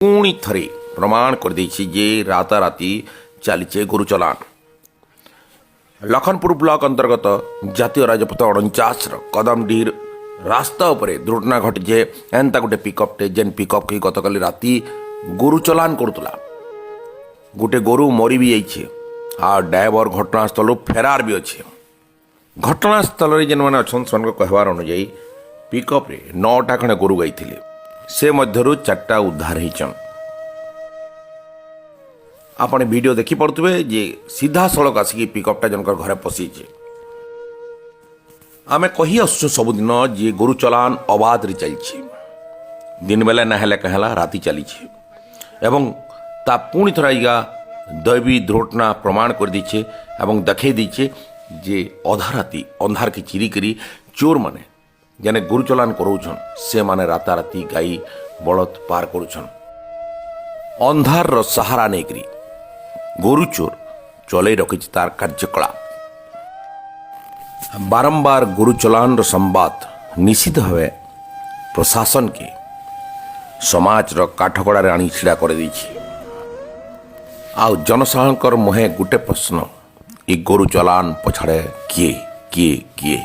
पुणी थरे प्रमाण कर देछि जे राताराति चलीचे गुरु चलान। लखनपुर ब्लॉक अंतर्गत जातीय राजपथ 49 कदमडीर रास्ता उपरे दुर्घटना घटीचे। एंता गोटे पिकअपटे जेन पिकअप के गतकाली राति गुरु चलान करुला। गोटे गोरु मरी भी जाइए आ ड्राइवर घटनास्थल फेरार भी अच्छे। घटनास्थल जेन मैंने अच्छा से कहवार अनुजाई पिकअप्रे 9टा खंडे गोरु गाई से मध्यरु 4टा उद्धार होइछन। आपण वीडियो देखि पड़ुवे जे सीधा सड़क आसिक पिकअपटा जनकर घरे पशिचे। आमे कही आसु सबुदिन जे गोरु चलान अबाध रे चलछि। दिन बेला नहेले कहला राति चलीछे एवं ता पुणी थराइगा दैवी दुर्घटना प्रमाण कर दीछे एवं देखे दीछे जे अधा राति अंधार के चिरी करी चोर माने जेने गुरु चलान करोछन से माने राताराति गाई बलद पार करुछन। अंधार रो सहारा नेकरी गोरु चोर चलै रखिछ तार कार्यकलाप। बारंबार गुरु चलान रो संवाद निश्चित भावे प्रशासन के समाज रो काठगड़ारे आनी छिड़ा कर दैछि। आ जनसाधारणकर मुहे गोटे प्रश्न, ये गोरु चलान पछाड़े किए किए किए